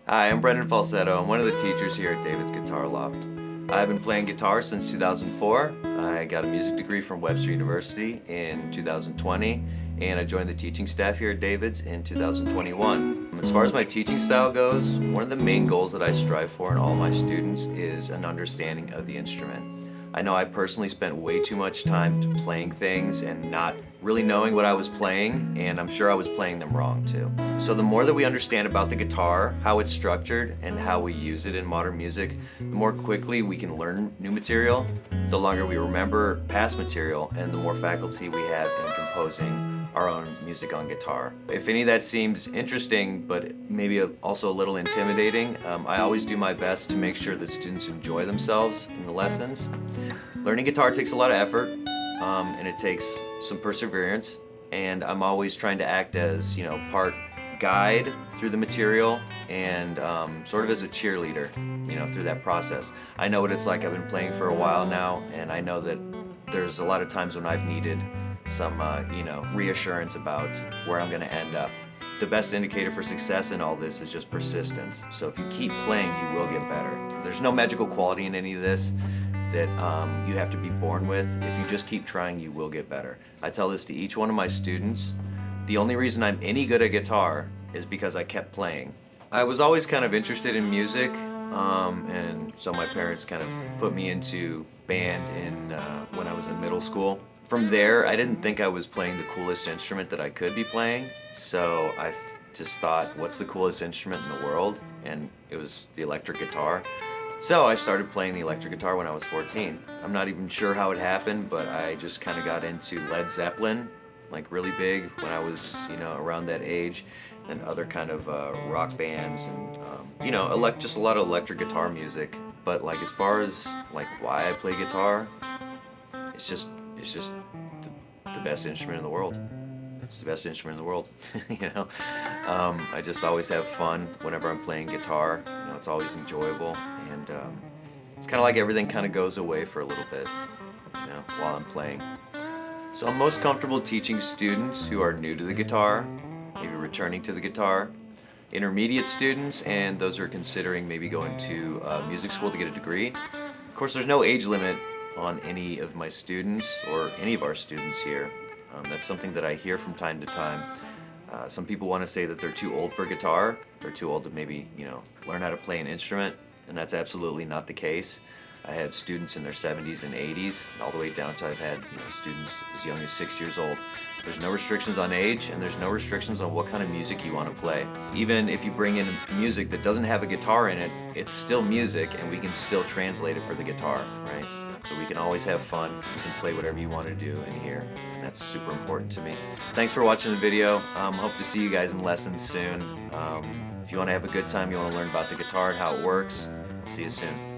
Hi, I'm Brendan Falsetto. I'm one of the teachers here at David's Guitar Loft. I've been playing guitar since 2004. I got a music degree from Webster University in 2020, and I joined the teaching staff here at David's in 2021. As far as my teaching style goes, one of the main goals that I strive for in all my students is an understanding of the instrument. I know I personally spent way too much time playing things and not really knowing what I was playing, and I'm sure I was playing them wrong too. So the more that we understand about the guitar, how it's structured, and how we use it in modern music, the more quickly we can learn new material, the longer we remember past material, and the more faculty we have in composing our own music on guitar. If any of that seems interesting, but maybe also a little intimidating, I always do my best to make sure that students enjoy themselves in the lessons. Learning guitar takes a lot of effort, and it takes some perseverance, and I'm always trying to act as, part guide through the material and sort of as a cheerleader, through that process. I know what it's like. I've been playing for a while now, and I know that there's a lot of times when I've needed some, reassurance about where I'm going to end up. The best indicator for success in all this is just persistence. So if you keep playing, you will get better. There's no magical quality in any of this that you have to be born with. If you just keep trying, you will get better. I tell this to each one of my students. The only reason I'm any good at guitar is because I kept playing. I was always kind of interested in music, and so my parents kind of put me into band when I was in middle school. From there, I didn't think I was playing the coolest instrument that I could be playing, so I just thought, what's the coolest instrument in the world? And it was the electric guitar. So I started playing the electric guitar when I was 14. I'm not even sure how it happened, but I just kind of got into Led Zeppelin, like really big when I was, around that age, and other kind of rock bands and, just a lot of electric guitar music. But like as far as like why I play guitar, it's just the best instrument in the world. It's the best instrument in the world, I just always have fun whenever I'm playing guitar. It's always enjoyable, and it's kind of like everything kind of goes away for a little bit, while I'm playing. So I'm most comfortable teaching students who are new to the guitar, maybe returning to the guitar, intermediate students, and those who are considering maybe going to music school to get a degree. Of course, there's no age limit on any of my students or any of our students here. That's something that I hear from time to time. Some people want to say that they're too old for guitar. They're too old to maybe, learn how to play an instrument, and that's absolutely not the case. I had students in their 70s and 80s, and all the way down to I've had, students as young as 6 years old. There's no restrictions on age, and there's no restrictions on what kind of music you want to play. Even if you bring in music that doesn't have a guitar in it, it's still music, and we can still translate it for the guitar, right? So we can always have fun. You can play whatever you want to do in here. That's super important to me. Thanks for watching the video. Hope to see you guys in lessons soon. If you want to have a good time, you want to learn about the guitar and how it works, see you soon.